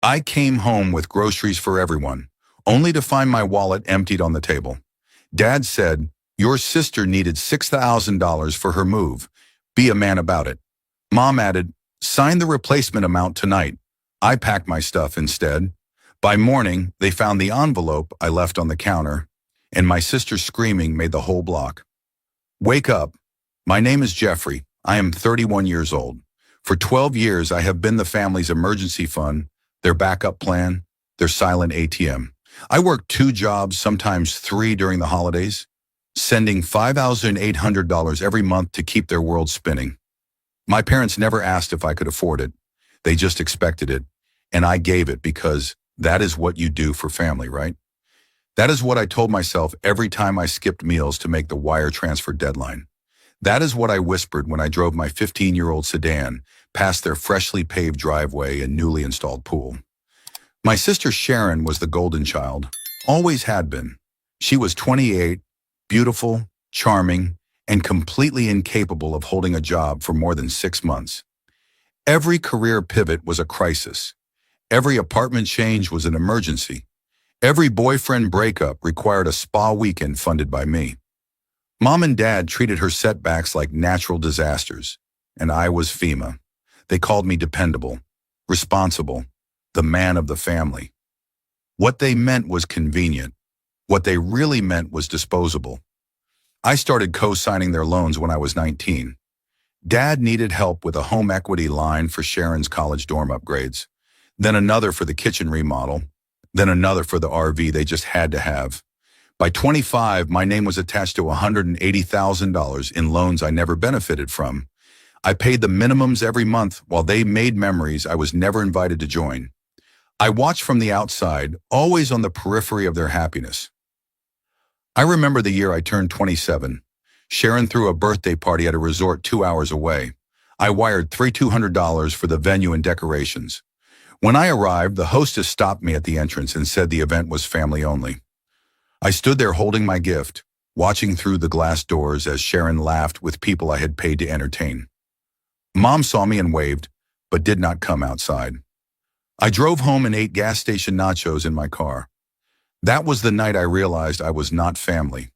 I came home with groceries for everyone, only to find my wallet emptied on the table. Dad said, "Your sister needed $6,000 for her move. Be a man about it." Mom added, "Sign the replacement amount tonight." I packed my stuff instead. By morning, they found the envelope I left on the counter, and my sister screaming made the whole block. Wake up. My name is Jeffrey. I am 31 years old. For 12 years, I have been the family's emergency fund, their backup plan, their silent ATM. I worked 2 jobs, sometimes 3 during the holidays, sending $5,800 every month to keep their world spinning. My parents never asked if I could afford it. They just expected it, and I gave it because that is what you do for family, right? That is what I told myself every time I skipped meals to make the wire transfer deadline. That is what I whispered when I drove my 15-year-old sedan past their freshly paved driveway and newly installed pool. My sister Sharon was the golden child, always had been. She was 28, beautiful, charming, and completely incapable of holding a job for more than 6 months. Every career pivot was a crisis. Every apartment change was an emergency. Every boyfriend breakup required a spa weekend funded by me. Mom and Dad treated her setbacks like natural disasters, and I was FEMA. They called me dependable, responsible, the man of the family. What they meant was convenient. What they really meant was disposable. I started co-signing their loans when I was 19. Dad needed help with a home equity line for Sharon's college dorm upgrades, then another for the kitchen remodel, then another for the RV they just had to have. By 25, my name was attached to $180,000 in loans I never benefited from. I paid the minimums every month while they made memories I was never invited to join. I watched from the outside, always on the periphery of their happiness. I remember the year I turned 27. Sharon threw a birthday party at a resort 2 hours away. I wired $200 for the venue and decorations. When I arrived, the hostess stopped me at the entrance and said the event was family only. I stood there holding my gift, watching through the glass doors as Sharon laughed with people I had paid to entertain. Mom saw me and waved, but did not come outside. I drove home and ate gas station nachos in my car. That was the night I realized I was not family.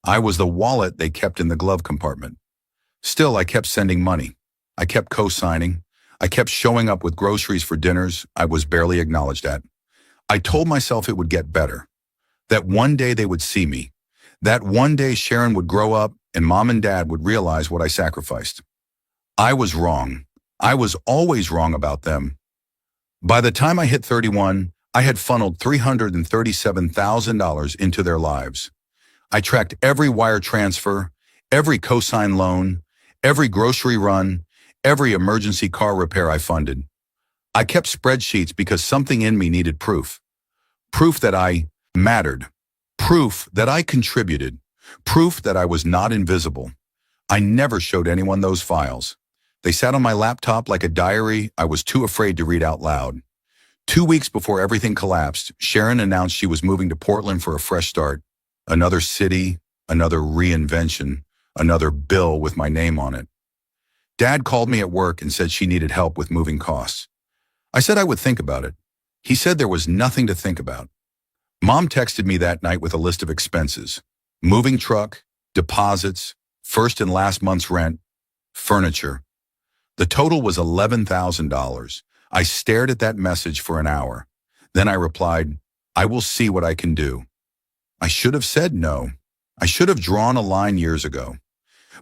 I was the wallet they kept in the glove compartment. Still, I kept sending money. I kept co-signing. I kept showing up with groceries for dinners I was barely acknowledged at. I told myself it would get better. That one day they would see me. That one day Sharon would grow up and Mom and Dad would realize what I sacrificed. I was wrong. I was always wrong about them. By the time I hit 31, I had funneled $337,000 into their lives. I tracked every wire transfer, every cosign loan, every grocery run, every emergency car repair I funded. I kept spreadsheets because something in me needed proof. Proof that I mattered. Proof that I contributed. Proof that I was not invisible. I never showed anyone those files. They sat on my laptop like a diary I was too afraid to read out loud. 2 weeks before everything collapsed, Sharon announced she was moving to Portland for a fresh start. Another city, another reinvention, another bill with my name on it. Dad called me at work and said she needed help with moving costs. I said I would think about it. He said there was nothing to think about. Mom texted me that night with a list of expenses: moving truck, deposits, first and last month's rent, furniture. The total was $11,000. I stared at that message for an hour. Then I replied, "I will see what I can do." I should have said no. I should have drawn a line years ago.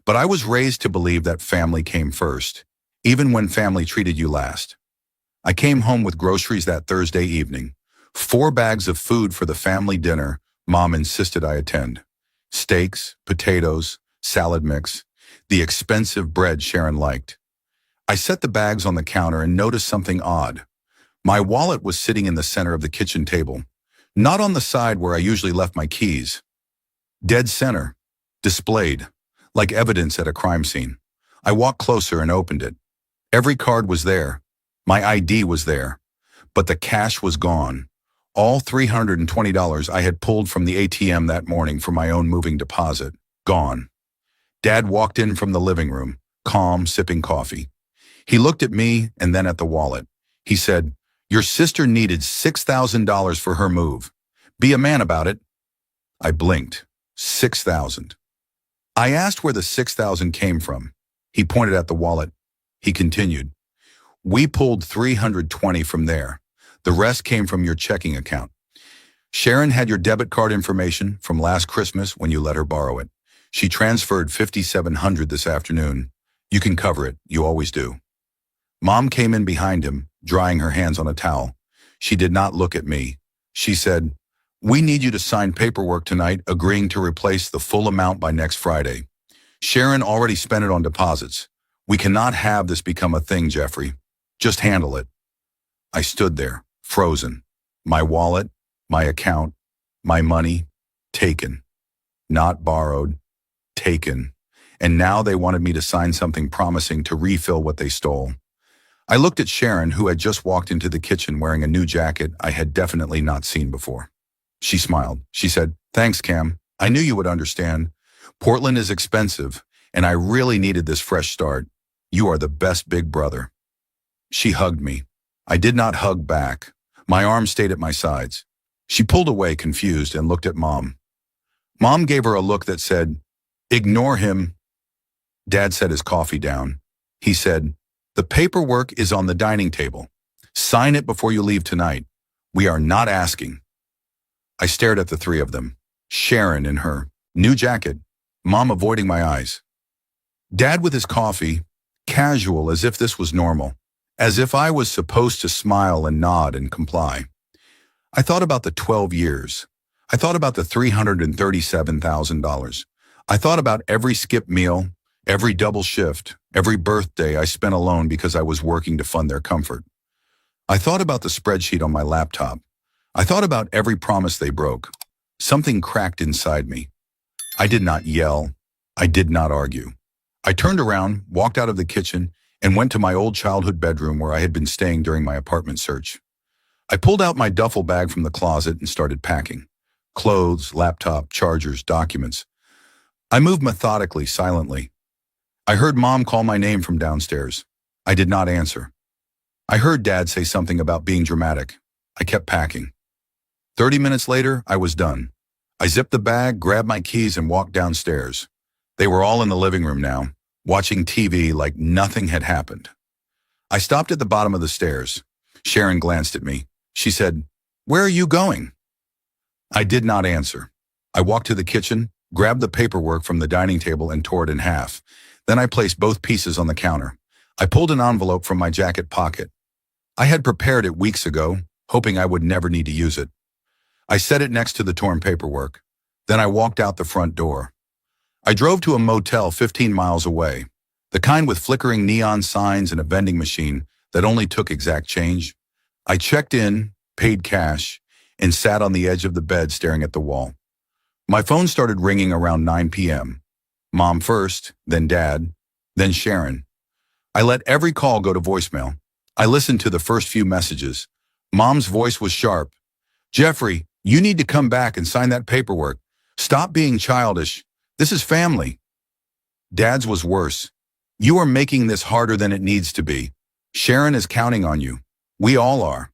But I was raised to believe that family came first, even when family treated you last. I came home with groceries that Thursday evening. 4 bags of food for the family dinner Mom insisted I attend. Steaks, potatoes, salad mix, the expensive bread Sharon liked. I set the bags on the counter and noticed something odd. My wallet was sitting in the center of the kitchen table, not on the side where I usually left my keys. Dead center, displayed, like evidence at a crime scene. I walked closer and opened it. Every card was there. My ID was there. But the cash was gone. All $320 I had pulled from the ATM that morning for my own moving deposit, gone. Dad walked in from the living room, calm, sipping coffee. He looked at me and then at the wallet. He said, Your sister needed $6,000 for her move. Be a man about it. I blinked. 6,000. I asked where the 6,000 came from. He pointed at the wallet. He continued, we pulled 320 from there. The rest came from your checking account. Sharon had your debit card information from last Christmas when you let her borrow it. She transferred $5,700 this afternoon. You can cover it. You always do. Mom came in behind him, drying her hands on a towel. She did not look at me. She said, we need you to sign paperwork tonight agreeing to replace the full amount by next Friday. Sharon already spent it on deposits. We cannot have this become a thing, Jeffrey. Just handle it. I stood there, frozen. My wallet, my account, my money, taken. Not borrowed, taken. And now they wanted me to sign something promising to refill what they stole. I looked at Sharon, who had just walked into the kitchen wearing a new jacket I had definitely not seen before. She smiled. She said, thanks, Cam. I knew you would understand. Portland is expensive, and I really needed this fresh start. You are the best big brother. She hugged me. I did not hug back. My arms stayed at my sides. She pulled away, confused, and looked at Mom. Mom gave her a look that said, ignore him. Dad set his coffee down. He said, the paperwork is on the dining table. Sign it before you leave tonight. We are not asking. I stared at the three of them. Sharon in her new jacket, Mom avoiding my eyes. Dad with his coffee, casual as if this was normal, as if I was supposed to smile and nod and comply. I thought about the 12 years. I thought about the $337,000. I thought about every skip meal, every double shift, every birthday I spent alone because I was working to fund their comfort. I thought about the spreadsheet on my laptop. I thought about every promise they broke. Something cracked inside me. I did not yell. I did not argue. I turned around, walked out of the kitchen, and went to my old childhood bedroom where I had been staying during my apartment search. I pulled out my duffel bag from the closet and started packing. Clothes, laptop, chargers, documents. I moved methodically, silently. I heard Mom call my name from downstairs. I did not answer. I heard Dad say something about being dramatic. I kept packing. 30 minutes later, I was done. I zipped the bag, grabbed my keys, and walked downstairs. They were all in the living room now, watching TV like nothing had happened. I stopped at the bottom of the stairs. Sharon glanced at me. She said, where are you going? I did not answer. I walked to the kitchen, grabbed the paperwork from the dining table and tore it in half. Then I placed both pieces on the counter. I pulled an envelope from my jacket pocket. I had prepared it weeks ago, hoping I would never need to use it. I set it next to the torn paperwork. Then I walked out the front door. I drove to a motel 15 miles away, the kind with flickering neon signs and a vending machine that only took exact change. I checked in, paid cash, and sat on the edge of the bed staring at the wall. My phone started ringing around 9 p.m. Mom first, then Dad, then Sharon. I let every call go to voicemail. I listened to the first few messages. Mom's voice was sharp. Jeffrey, you need to come back and sign that paperwork. Stop being childish. This is family. Dad's was worse. You are making this harder than it needs to be. Sharon is counting on you. We all are.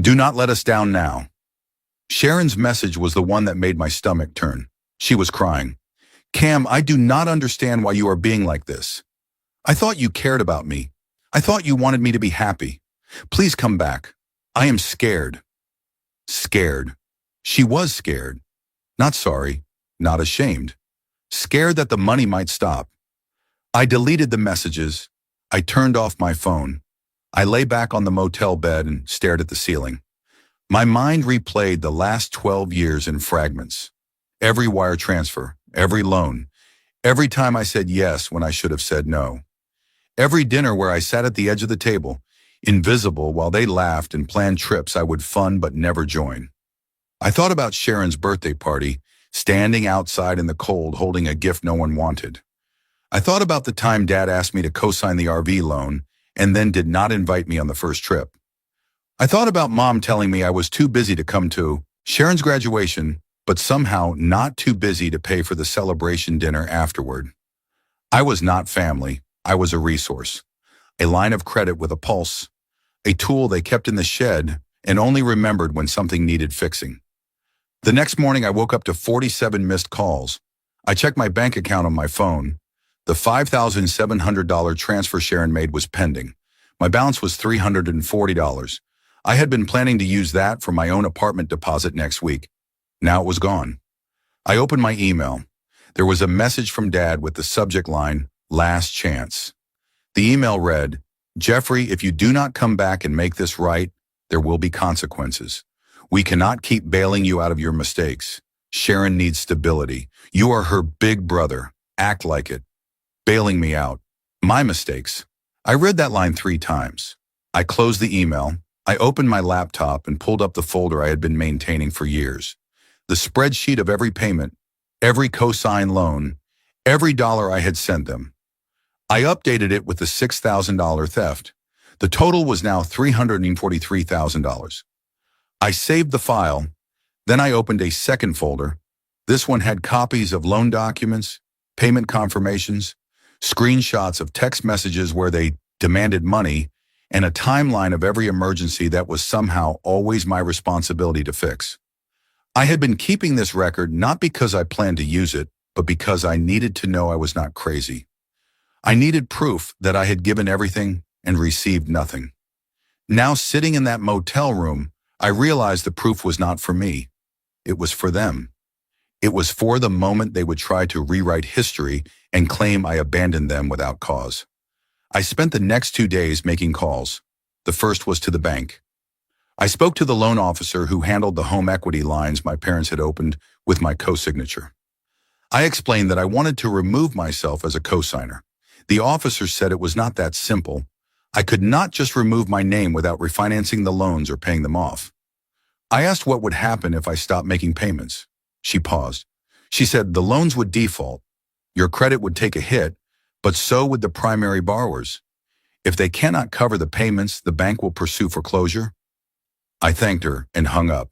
Do not let us down now. Sharon's message was the one that made my stomach turn. She was crying. Cam, I do not understand why you are being like this. I thought you cared about me. I thought you wanted me to be happy. Please come back. I am scared. Scared. She was scared. Not sorry, not ashamed. Scared that the money might stop. I deleted the messages. I turned off my phone. I lay back on the motel bed and stared at the ceiling. My mind replayed the last 12 years in fragments. Every wire transfer, every loan, every time I said yes when I should have said no. Every dinner where I sat at the edge of the table, invisible while they laughed and planned trips I would fund but never join. I thought about Sharon's birthday party, standing outside in the cold holding a gift no one wanted. I thought about the time Dad asked me to co-sign the RV loan and then did not invite me on the first trip. I thought about Mom telling me I was too busy to come to Sharon's graduation, but somehow not too busy to pay for the celebration dinner afterward. I was not family. I was a resource, a line of credit with a pulse, a tool they kept in the shed and only remembered when something needed fixing. The next morning, I woke up to 47 missed calls. I checked my bank account on my phone. The $5,700 transfer Sharon made was pending. My balance was $340. I had been planning to use that for my own apartment deposit next week. Now it was gone. I opened my email. There was a message from Dad with the subject line, "Last chance." The email read, "Jeffrey, if you do not come back and make this right, there will be consequences. We cannot keep bailing you out of your mistakes. Sharon needs stability. You are her big brother. Act like it. Bailing me out. My mistakes." I read that line 3 times. I closed the email. I opened my laptop and pulled up the folder I had been maintaining for years. The spreadsheet of every payment, every cosign loan, every dollar I had sent them. I updated it with the $6,000 theft. The total was now $343,000. I saved the file. Then I opened a second folder. This one had copies of loan documents, payment confirmations, screenshots of text messages where they demanded money, and a timeline of every emergency that was somehow always my responsibility to fix. I had been keeping this record not because I planned to use it, but because I needed to know I was not crazy. I needed proof that I had given everything and received nothing. Now, sitting in that motel room, I realized the proof was not for me. It was for them. It was for the moment they would try to rewrite history and claim I abandoned them without cause. I spent the next 2 days making calls. The first was to the bank. I spoke to the loan officer who handled the home equity lines my parents had opened with my co-signature. I explained that I wanted to remove myself as a co-signer. The officer said it was not that simple. I could not just remove my name without refinancing the loans or paying them off. I asked what would happen if I stopped making payments. She paused. She said the loans would default. Your credit would take a hit, but so would the primary borrowers. If they cannot cover the payments, the bank will pursue foreclosure. I thanked her and hung up.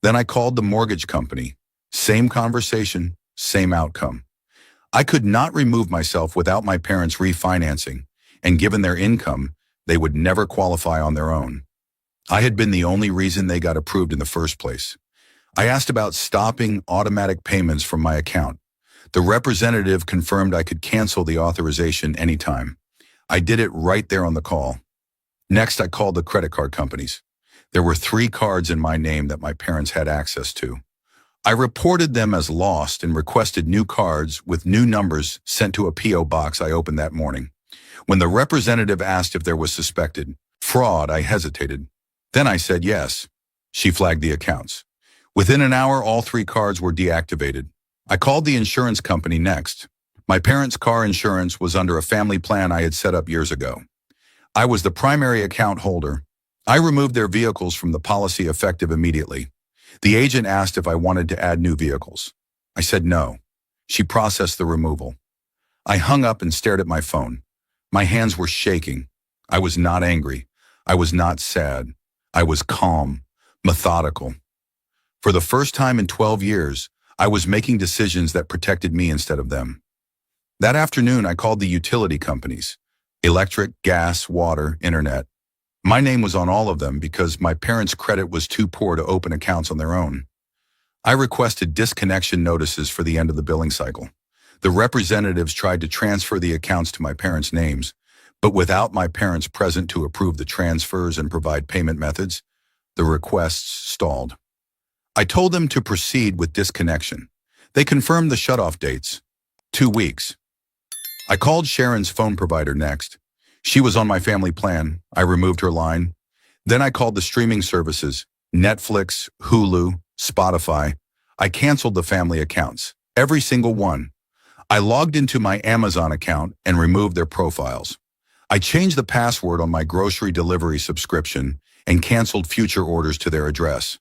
Then I called the mortgage company. Same conversation, same outcome. I could not remove myself without my parents refinancing, and given their income, they would never qualify on their own. I had been the only reason they got approved in the first place. I asked about stopping automatic payments from my account. The representative confirmed I could cancel the authorization anytime. I did it right there on the call. Next, I called the credit card companies. There were 3 cards in my name that my parents had access to. I reported them as lost and requested new cards with new numbers sent to a P.O. box I opened that morning. When the representative asked if there was suspected fraud, I hesitated. Then I said yes. She flagged the accounts. Within an hour, all 3 cards were deactivated. I called the insurance company next. My parents' car insurance was under a family plan I had set up years ago. I was the primary account holder. I removed their vehicles from the policy effective immediately. The agent asked if I wanted to add new vehicles. I said no. She processed the removal. I hung up and stared at my phone. My hands were shaking. I was not angry. I was not sad. I was calm, methodical. For the first time in 12 years, I was making decisions that protected me instead of them. That afternoon, I called the utility companies: electric, gas, water, internet. My name was on all of them because my parents' credit was too poor to open accounts on their own. I requested disconnection notices for the end of the billing cycle. The representatives tried to transfer the accounts to my parents' names, but without my parents present to approve the transfers and provide payment methods, the requests stalled. I told them to proceed with disconnection. They confirmed the shutoff dates: 2 weeks. I called Sharon's phone provider next. She was on my family plan. I removed her line. Then I called the streaming services: Netflix, Hulu, Spotify. I canceled the family accounts, every single one. I logged into my Amazon account and removed their profiles. I changed the password on my grocery delivery subscription and canceled future orders to their address.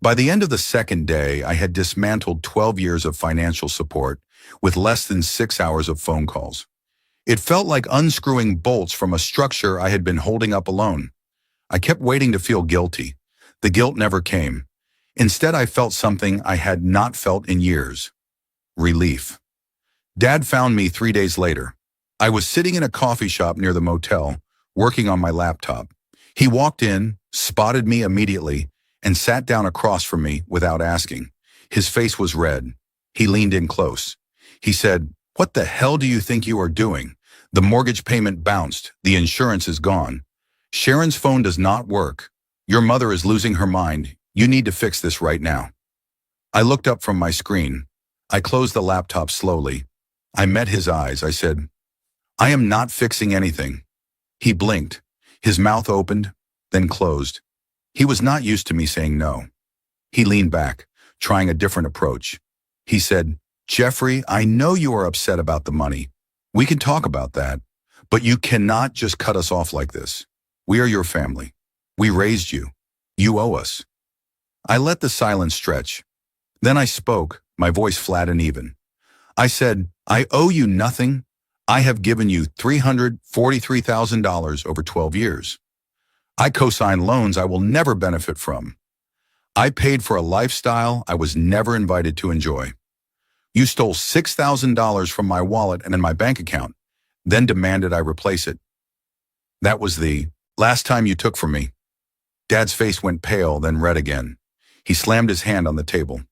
By the end of the second day, I had dismantled 12 years of financial support with less than 6 hours of phone calls. It felt like unscrewing bolts from a structure I had been holding up alone. I kept waiting to feel guilty. The guilt never came. Instead, I felt something I had not felt in years: relief. Dad found me 3 days later. I was sitting in a coffee shop near the motel, working on my laptop. He walked in, spotted me immediately, and sat down across from me without asking. His face was red. He leaned in close. He said, "What the hell do you think you are doing? The mortgage payment bounced. The insurance is gone. Sharon's phone does not work. Your mother is losing her mind. You need to fix this right now." I looked up from my screen. I closed the laptop slowly. I met his eyes. I said, "I am not fixing anything." He blinked. His mouth opened, then closed. He was not used to me saying no. He leaned back, trying a different approach. He said, "Jeffrey, I know you are upset about the money. We can talk about that, but you cannot just cut us off like this. We are your family. We raised you. You owe us." I let the silence stretch. Then I spoke, my voice flat and even. I said, "I owe you nothing. I have given you $343,000 over 12 years. I co-signed loans I will never benefit from. I paid for a lifestyle I was never invited to enjoy. You stole $6,000 from my wallet and in my bank account, then demanded I replace it. That was the last time you took from me." Dad's face went pale, then red again. He slammed his hand on the table.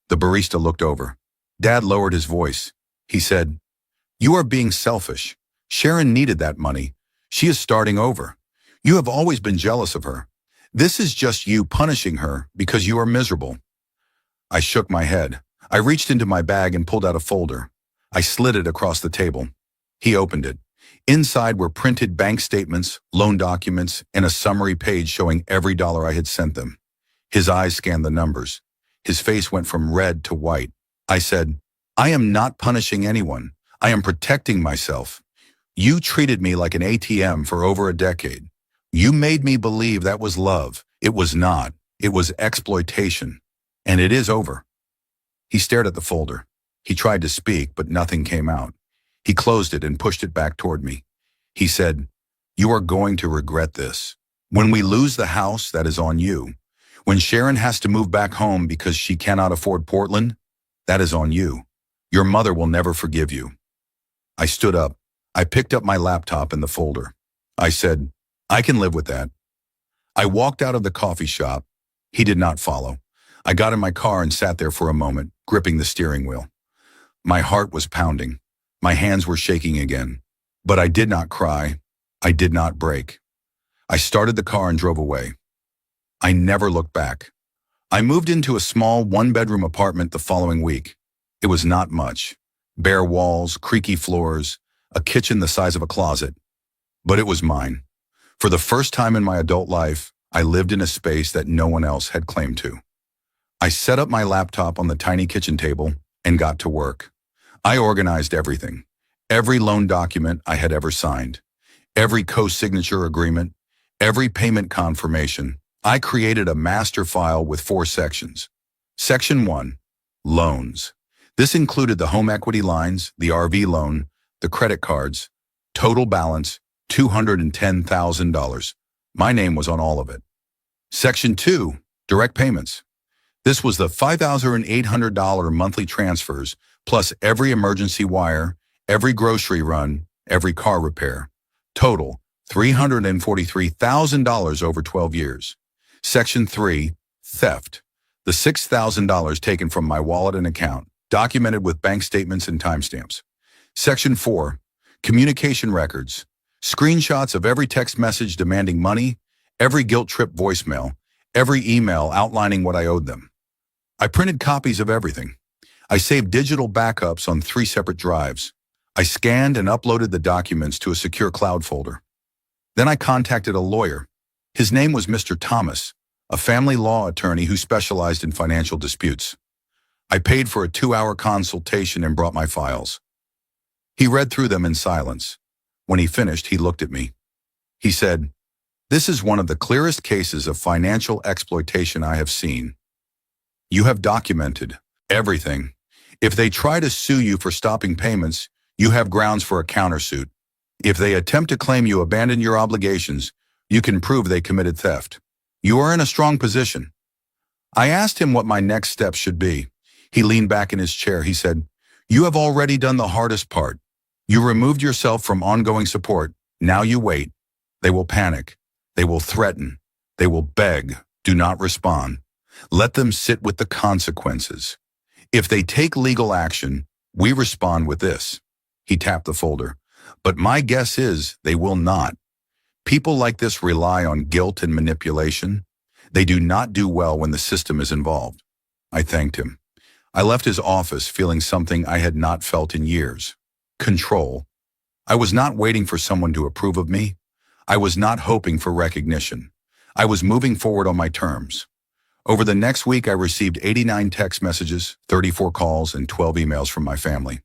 The barista looked over. Dad lowered his voice. He said, "You are being selfish. Sharon needed that money. She is starting over. You have always been jealous of her. This is just you punishing her because you are miserable." I shook my head. I reached into my bag and pulled out a folder. I slid it across the table. He opened it. Inside were printed bank statements, loan documents, and a summary page showing every dollar I had sent them. His eyes scanned the numbers. His face went from red to white. I said, "I am not punishing anyone. I am protecting myself. You treated me like an ATM for over a decade. You made me believe that was love. It was not. It was exploitation. And it is over." He stared at the folder. He tried to speak, but nothing came out. He closed it and pushed it back toward me. He said, "You are going to regret this. When we lose the house, that is on you. When Sharon has to move back home because she cannot afford Portland, that is on you. Your mother will never forgive you." I stood up. I picked up my laptop and the folder. I said, "I can live with that." I walked out of the coffee shop. He did not follow. I got in my car and sat there for a moment, gripping the steering wheel. My heart was pounding. My hands were shaking again. But I did not cry. I did not break. I started the car and drove away. I never looked back. I moved into a small one-bedroom apartment the following week. It was not much. Bare walls, creaky floors, a kitchen the size of a closet. But it was mine. For the first time in my adult life, I lived in a space that no one else had claimed to. I set up my laptop on the tiny kitchen table and got to work. I organized everything. Every loan document I had ever signed. Every co-signature agreement. Every payment confirmation. I created a master file with 4 sections. Section 1, loans. This included the home equity lines, the RV loan, the credit cards, total balance, $210,000. My name was on all of it. Section 2, direct payments. This was the $5,800 monthly transfers, plus every emergency wire, every grocery run, every car repair. Total, $343,000 over 12 years. Section 3, theft. The $6,000 taken from my wallet and account, documented with bank statements and timestamps. Section 4, communication records. Screenshots of every text message demanding money, every guilt trip voicemail, every email outlining what I owed them. I printed copies of everything. I saved digital backups on 3 separate drives. I scanned and uploaded the documents to a secure cloud folder. Then I contacted a lawyer. His name was Mr. Thomas, a family law attorney who specialized in financial disputes. I paid for a 2-hour consultation and brought my files. He read through them in silence. When he finished, he looked at me. He said, "This is one of the clearest cases of financial exploitation I have seen. You have documented everything. If they try to sue you for stopping payments, you have grounds for a countersuit. If they attempt to claim you abandoned your obligations, you can prove they committed theft. You are in a strong position." I asked him what my next steps should be. He leaned back in his chair. He said, "You have already done the hardest part. You removed yourself from ongoing support. Now you wait. They will panic. They will threaten. They will beg. Do not respond. Let them sit with the consequences. If they take legal action, we respond with this. He tapped the folder. But my guess is they will not. People like this rely on guilt and manipulation. They do not do well when the system is involved. I thanked him. I left his office feeling something I had not felt in years. Control. I was not waiting for someone to approve of me. I was not hoping for recognition. I was moving forward on my terms. Over the next week, I received 89 text messages, 34 calls, and 12 emails from my family.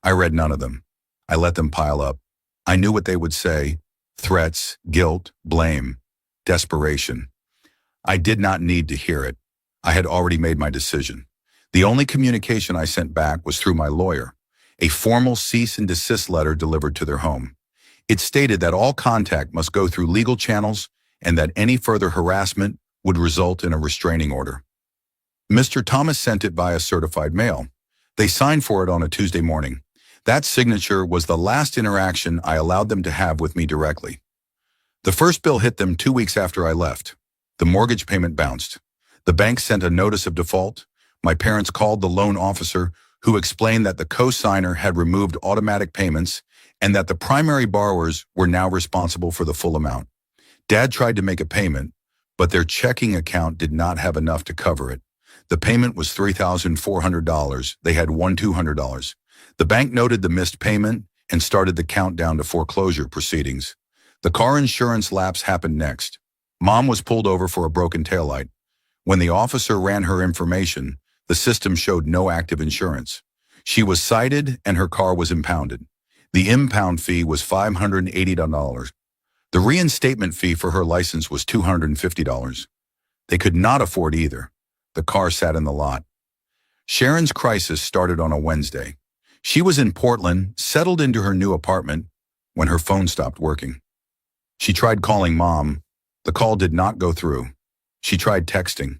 I read none of them. I let them pile up. I knew what they would say: threats, guilt, blame, desperation. I did not need to hear it. I had already made my decision. The only communication I sent back was through my lawyer, a formal cease and desist letter delivered to their home. It stated that all contact must go through legal channels and that any further harassment would result in a restraining order. Mr. Thomas sent it via certified mail. They signed for it on a Tuesday morning. That signature was the last interaction I allowed them to have with me directly. The first bill hit them 2 weeks after I left. The mortgage payment bounced. The bank sent a notice of default. My parents called the loan officer, who explained that the co-signer had removed automatic payments and that the primary borrowers were now responsible for the full amount. Dad tried to make a payment, but their checking account did not have enough to cover it. The payment was $3,400. They had $200. The bank noted the missed payment and started the countdown to foreclosure proceedings. The car insurance lapse happened next. Mom was pulled over for a broken taillight. When the officer ran her information, the system showed no active insurance. She was cited and her car was impounded. The impound fee was $580. The reinstatement fee for her license was $250. They could not afford either. The car sat in the lot. Sharon's crisis started on a Wednesday. She was in Portland, settled into her new apartment, when her phone stopped working. She tried calling Mom. The call did not go through. She tried texting.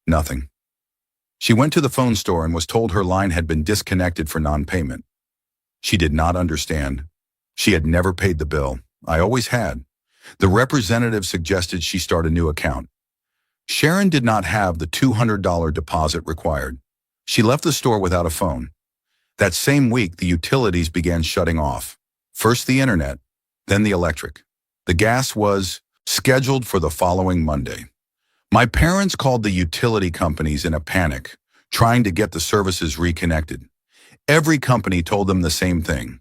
Nothing. She went to the phone store and was told her line had been disconnected for non-payment. She did not understand. She had never paid the bill. I always had. The representative suggested she start a new account. Sharon did not have the $200 deposit required. She left the store without a phone. That same week, the utilities began shutting off. First the internet, then the electric. The gas was scheduled for the following Monday. My parents called the utility companies in a panic, trying to get the services reconnected. Every company told them the same thing.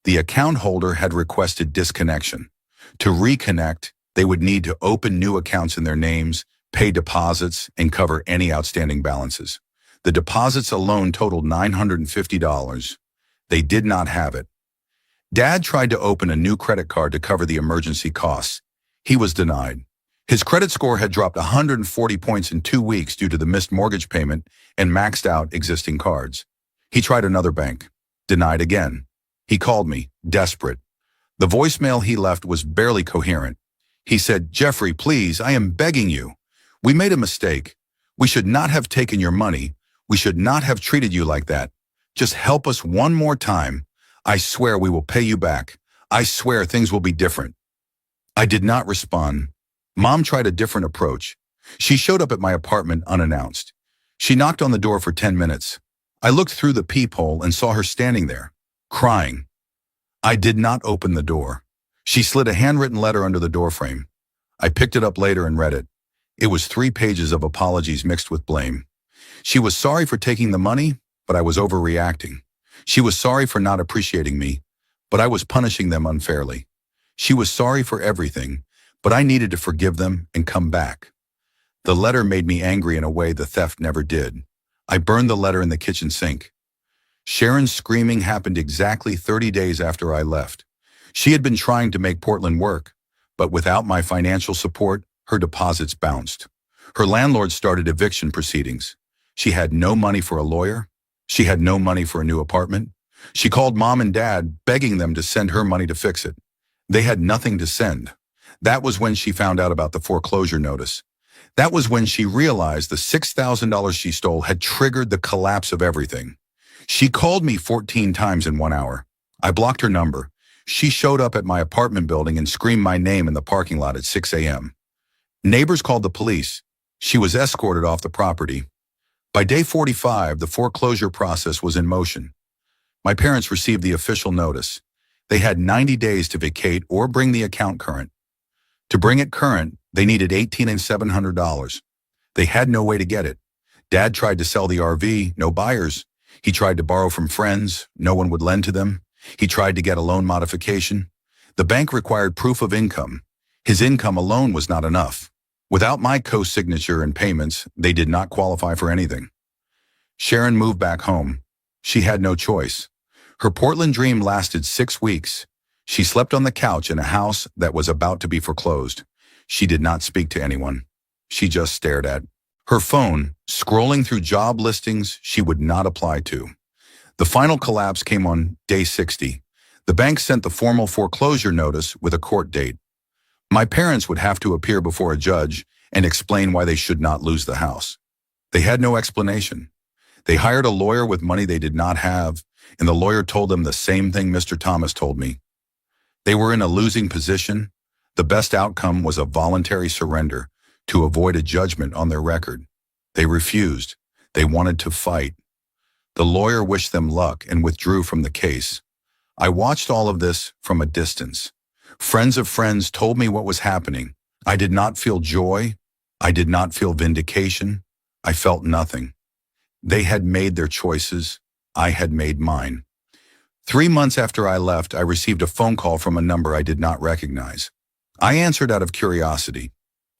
The account holder had requested disconnection. To reconnect, they would need to open new accounts in their names, pay deposits, and cover any outstanding balances. The deposits alone totaled $950. They did not have it. Dad tried to open a new credit card to cover the emergency costs. He was denied. His credit score had dropped 140 points in 2 weeks due to the missed mortgage payment and maxed out existing cards. He tried another bank. Denied again. He called me, desperate. The voicemail he left was barely coherent. He said, "Jeffrey, please, I am begging you. We made a mistake. We should not have taken your money. We should not have treated you like that. Just help us one more time. I swear we will pay you back. I swear things will be different." I did not respond. Mom tried a different approach. She showed up at my apartment unannounced. She knocked on the door for 10 minutes. I looked through the peephole and saw her standing there, crying. I did not open the door. She slid a handwritten letter under the doorframe. I picked it up later and read it. It was 3 pages of apologies mixed with blame. She was sorry for taking the money, but I was overreacting. She was sorry for not appreciating me, but I was punishing them unfairly. She was sorry for everything, but I needed to forgive them and come back. The letter made me angry in a way the theft never did. I burned the letter in the kitchen sink. Sharon's screaming happened exactly 30 days after I left. She had been trying to make Portland work, but without my financial support, her deposits bounced. Her landlord started eviction proceedings. She had no money for a lawyer. She had no money for a new apartment. She called Mom and Dad, begging them to send her money to fix it. They had nothing to send. That was when she found out about the foreclosure notice. That was when she realized the $6,000 she stole had triggered the collapse of everything. She called me 14 times in 1 hour. I blocked her number. She showed up at my apartment building and screamed my name in the parking lot at 6 a.m. Neighbors called the police. She was escorted off the property. By day 45, the foreclosure process was in motion. My parents received the official notice. They had 90 days to vacate or bring the account current. To bring it current, they needed $18,000 and $700. They had no way to get it. Dad tried to sell the RV, no buyers. He tried to borrow from friends, no one would lend to them. He tried to get a loan modification. The bank required proof of income. His income alone was not enough. Without my co-signature and payments, they did not qualify for anything. Sharon moved back home. She had no choice. Her Portland dream lasted 6 weeks. She slept on the couch in a house that was about to be foreclosed. She did not speak to anyone. She just stared at her phone, scrolling through job listings she would not apply to. The final collapse came on day 60. The bank sent the formal foreclosure notice with a court date. My parents would have to appear before a judge and explain why they should not lose the house. They had no explanation. They hired a lawyer with money they did not have, and the lawyer told them the same thing Mr. Thomas told me. They were in a losing position. The best outcome was a voluntary surrender to avoid a judgment on their record. They refused. They wanted to fight. The lawyer wished them luck and withdrew from the case. I watched all of this from a distance. Friends of friends told me what was happening. I did not feel joy. I did not feel vindication. I felt nothing. They had made their choices. I had made mine. 3 months after I left, I received a phone call from a number I did not recognize. I answered out of curiosity.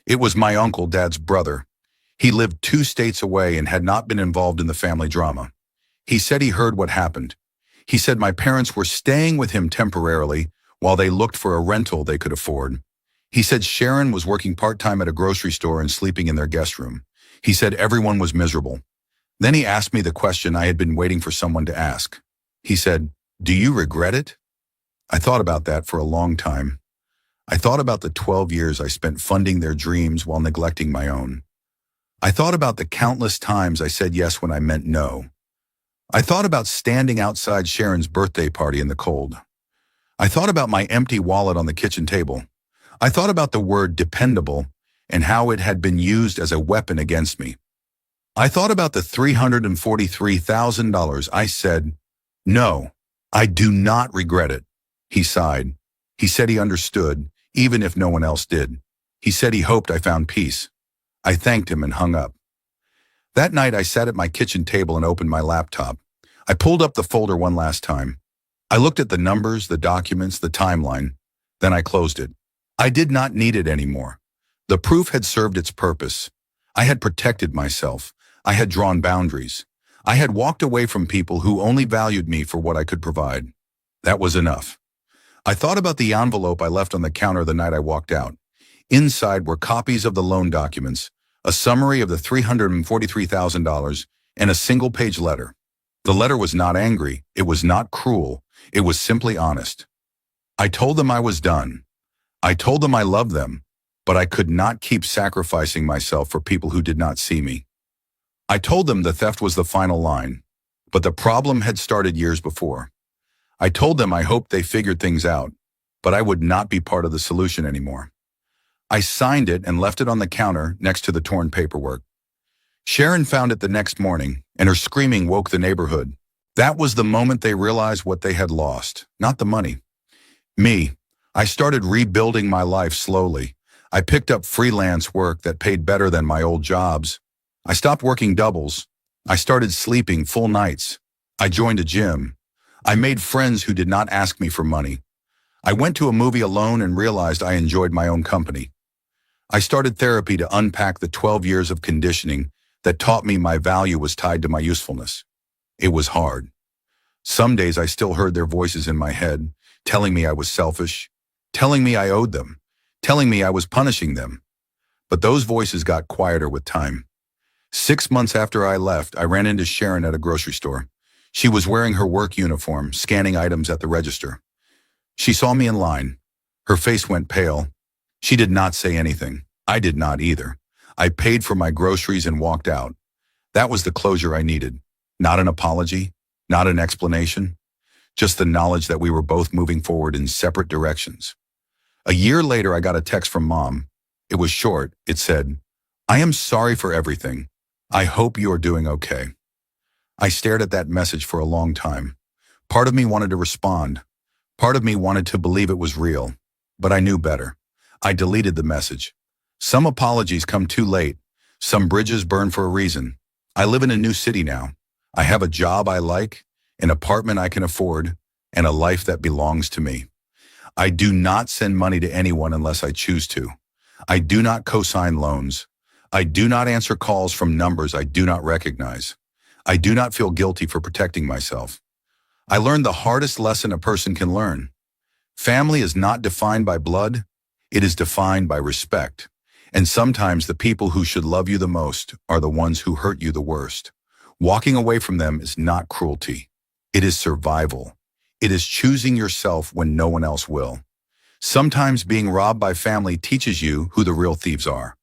It was my uncle, Dad's brother. He lived 2 states away and had not been involved in the family drama. He said he heard what happened. He said my parents were staying with him temporarily while they looked for a rental they could afford. He said Sharon was working part-time at a grocery store and sleeping in their guest room. He said everyone was miserable. Then he asked me the question I had been waiting for someone to ask. He said, "Do you regret it?" I thought about that for a long time. I thought about the 12 years I spent funding their dreams while neglecting my own. I thought about the countless times I said yes when I meant no. I thought about standing outside Sharon's birthday party in the cold. I thought about my empty wallet on the kitchen table. I thought about the word dependable and how it had been used as a weapon against me. I thought about the $343,000 I said, "No, I do not regret it." He sighed. He said he understood, even if no one else did. He said he hoped I found peace. I thanked him and hung up. That night I sat at my kitchen table and opened my laptop. I pulled up the folder one last time. I looked at the numbers, the documents, the timeline. Then I closed it. I did not need it anymore. The proof had served its purpose. I had protected myself. I had drawn boundaries. I had walked away from people who only valued me for what I could provide. That was enough. I thought about the envelope I left on the counter the night I walked out. Inside were copies of the loan documents, a summary of the $343,000, and a single-page letter. The letter was not angry. It was not cruel. It was simply honest. I told them I was done. I told them I loved them, but I could not keep sacrificing myself for people who did not see me. I told them the theft was the final line, but the problem had started years before. I told them I hoped they figured things out, but I would not be part of the solution anymore. I signed it and left it on the counter next to the torn paperwork. Sharon found it the next morning, and her screaming woke the neighborhood. That was the moment they realized what they had lost, not the money. Me, I started rebuilding my life slowly. I picked up freelance work that paid better than my old jobs. I stopped working doubles. I started sleeping full nights. I joined a gym. I made friends who did not ask me for money. I went to a movie alone and realized I enjoyed my own company. I started therapy to unpack the 12 years of conditioning that taught me my value was tied to my usefulness. It was hard. Some days I still heard their voices in my head, telling me I was selfish, telling me I owed them, telling me I was punishing them. But those voices got quieter with time. 6 months after I left, I ran into Sharon at a grocery store. She was wearing her work uniform, scanning items at the register. She saw me in line. Her face went pale. She did not say anything. I did not either. I paid for my groceries and walked out. That was the closure I needed. Not an apology, not an explanation. just the knowledge that we were both moving forward in separate directions. A year later, I got a text from Mom. It was short. It said, "I am sorry for everything. I hope you are doing okay." I stared at that message for a long time. Part of me wanted to respond. Part of me wanted to believe it was real. But I knew better. I deleted the message. Some apologies come too late. Some bridges burn for a reason. I live in a new city now. I have a job I like, an apartment I can afford, and a life that belongs to me. I do not send money to anyone unless I choose to. I do not co-sign loans. I do not answer calls from numbers I do not recognize. I do not feel guilty for protecting myself. I learned the hardest lesson a person can learn. Family is not defined by blood. It is defined by respect. And sometimes the people who should love you the most are the ones who hurt you the worst. Walking away from them is not cruelty. It is survival. It is choosing yourself when no one else will. Sometimes being robbed by family teaches you who the real thieves are.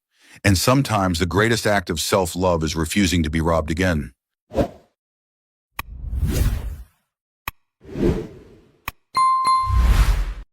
And sometimes the greatest act of self-love is refusing to be robbed again.